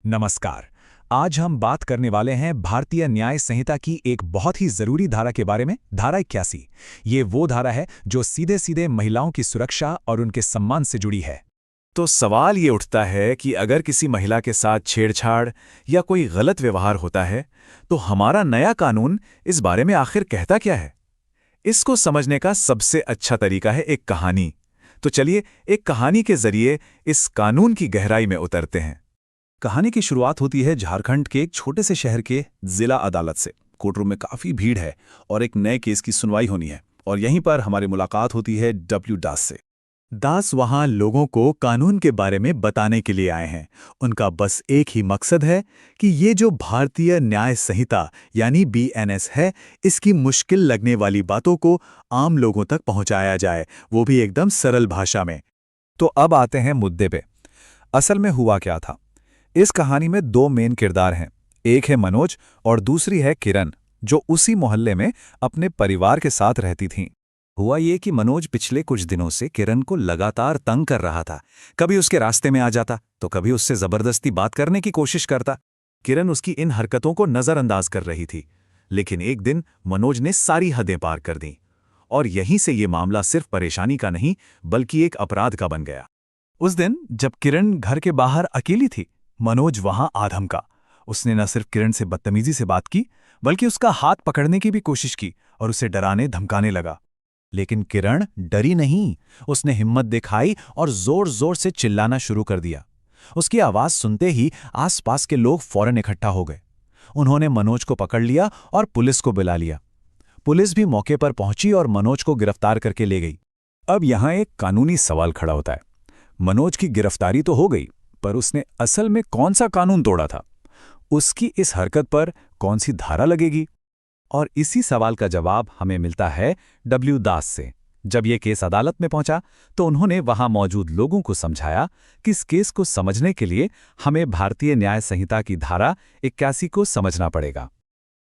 नमस्कार। आज हम बात करने वाले हैं भारतीय न्याय संहिता की एक बहुत ही जरूरी धारा के बारे में, धारा 81। ये वो धारा है जो सीधे सीधे महिलाओं की सुरक्षा और उनके सम्मान से जुड़ी है। तो सवाल ये उठता है कि अगर किसी महिला के साथ छेड़छाड़ या कोई गलत व्यवहार होता है तो हमारा नया कानून इस बारे में आखिर कहता क्या है। इसको समझने का सबसे अच्छा तरीका है एक कहानी। तो चलिए एक कहानी के जरिए इस कानून की गहराई में उतरते हैं। कहानी की शुरुआत होती है झारखंड के एक छोटे से शहर के जिला अदालत से। कोर्टरूम में काफी भीड़ है और एक नए केस की सुनवाई होनी है, और यहीं पर हमारी मुलाकात होती है डब्ल्यू दास से। दास वहां लोगों को कानून के बारे में बताने के लिए आए हैं। उनका बस एक ही मकसद है कि ये जो भारतीय न्याय संहिता यानी BNS है, इसकी मुश्किल लगने वाली बातों को आम लोगों तक पहुंचाया जाए, वो भी एकदम सरल भाषा में। तो अब आते हैं मुद्दे पे। असल में हुआ क्या था। इस कहानी में दो मेन किरदार हैं। एक है मनोज और दूसरी है किरण, जो उसी मोहल्ले में अपने परिवार के साथ रहती थीं। हुआ ये कि मनोज पिछले कुछ दिनों से किरण को लगातार तंग कर रहा था। कभी उसके रास्ते में आ जाता तो कभी उससे जबरदस्ती बात करने की कोशिश करता। किरण उसकी इन हरकतों को नजरअंदाज कर रही थी, लेकिन एक दिन मनोज ने सारी हदें पार कर दी और यहीं से ये मामला सिर्फ परेशानी का नहीं बल्कि एक अपराध का बन गया। उस दिन जब किरण घर के बाहर अकेली थी, मनोज वहां आधमका। उसने न सिर्फ किरण से बदतमीजी से बात की, बल्कि उसका हाथ पकड़ने की भी कोशिश की और उसे डराने धमकाने लगा। लेकिन किरण डरी नहीं। उसने हिम्मत दिखाई और जोर जोर से चिल्लाना शुरू कर दिया। उसकी आवाज सुनते ही आसपास के लोग फौरन इकट्ठा हो गए। उन्होंने मनोज को पकड़ लिया और पुलिस को बुला लिया। पुलिस भी मौके पर पहुंची और मनोज को गिरफ्तार करके ले गई। अब यहां एक कानूनी सवाल खड़ा होता है। मनोज की गिरफ्तारी तो हो गई, पर उसने असल में कौन सा कानून तोड़ा था? उसकी इस हरकत पर कौन सी धारा लगेगी? और इसी सवाल का जवाब हमें मिलता है डब्ल्यू दास से। जब यह केस अदालत में पहुंचा तो उन्होंने वहां मौजूद लोगों को समझाया कि इस केस को समझने के लिए हमें भारतीय न्याय संहिता की धारा 81 को समझना पड़ेगा।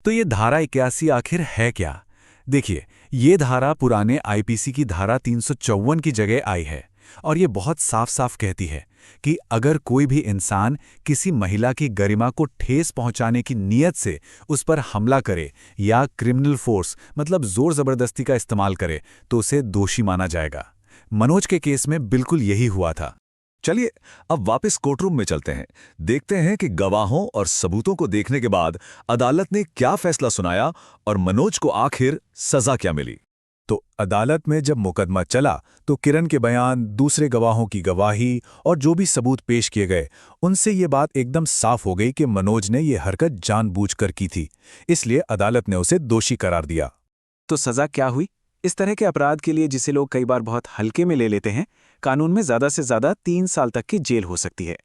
तो ये धारा 81 आखिर है क्या? देखिए, ये धारा पुराने IPC की धारा 354 की जगह आई है और ये बहुत साफ साफ कहती है कि अगर कोई भी इंसान किसी महिला की गरिमा को ठेस पहुंचाने की नीयत से उस पर हमला करे या क्रिमिनल फोर्स मतलब जोर जबरदस्ती का इस्तेमाल करे तो उसे दोषी माना जाएगा। मनोज के केस में बिल्कुल यही हुआ था। चलिए अब वापस कोर्टरूम में चलते हैं, देखते हैं कि गवाहों और सबूतों को देखने के बाद अदालत ने क्या फैसला सुनाया और मनोज को आखिर सजा क्या मिली। तो अदालत में जब मुकदमा चला तो किरण के बयान, दूसरे गवाहों की गवाही और जो भी सबूत पेश किए गए, उनसे ये बात एकदम साफ हो गई कि मनोज ने ये हरकत जानबूझकर की थी। इसलिए अदालत ने उसे दोषी करार दिया। तो सजा क्या हुई? इस तरह के अपराध के लिए, जिसे लोग कई बार बहुत हल्के में ले लेते हैं, कानून में ज्यादा से ज्यादा 3 साल तक की जेल हो सकती है।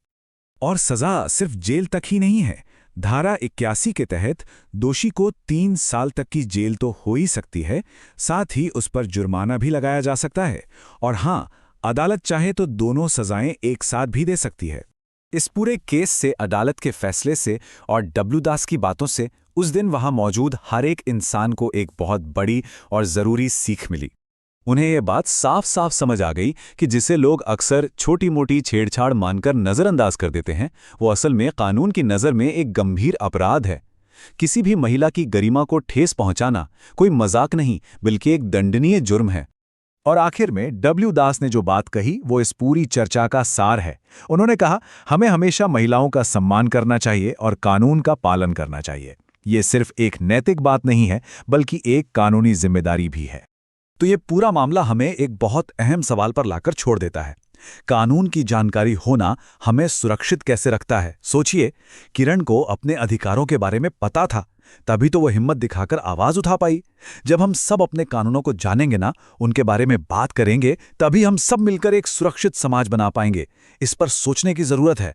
और सजा सिर्फ जेल तक ही नहीं है। धारा 81 के तहत दोषी को 3 साल तक की जेल तो हो ही सकती है, साथ ही उस पर जुर्माना भी लगाया जा सकता है। और हाँ, अदालत चाहे तो दोनों सजाएं एक साथ भी दे सकती है। इस पूरे केस से, अदालत के फैसले से और डब्ल्यू दास की बातों से उस दिन वहां मौजूद हर एक इंसान को एक बहुत बड़ी और जरूरी सीख मिली। उन्हें यह बात साफ साफ समझ आ गई कि जिसे लोग अक्सर छोटी मोटी छेड़छाड़ मानकर नजरअंदाज कर देते हैं, वो असल में कानून की नज़र में एक गंभीर अपराध है। किसी भी महिला की गरिमा को ठेस पहुंचाना कोई मजाक नहीं बल्कि एक दंडनीय जुर्म है। और आखिर में डब्ल्यू दास ने जो बात कही वो इस पूरी चर्चा का सार है। उन्होंने कहा, हमें हमेशा महिलाओं का सम्मान करना चाहिए और कानून का पालन करना चाहिए। ये सिर्फ एक नैतिक बात नहीं है बल्कि एक कानूनी जिम्मेदारी भी है। तो ये पूरा मामला हमें एक बहुत अहम सवाल पर लाकर छोड़ देता है। कानून की जानकारी होना हमें सुरक्षित कैसे रखता है? सोचिए, किरण को अपने अधिकारों के बारे में पता था, तभी तो वो हिम्मत दिखाकर आवाज उठा पाई। जब हम सब अपने कानूनों को जानेंगे ना, उनके बारे में बात करेंगे, तभी हम सब मिलकर एक सुरक्षित समाज बना पाएंगे। इस पर सोचने की जरूरत है।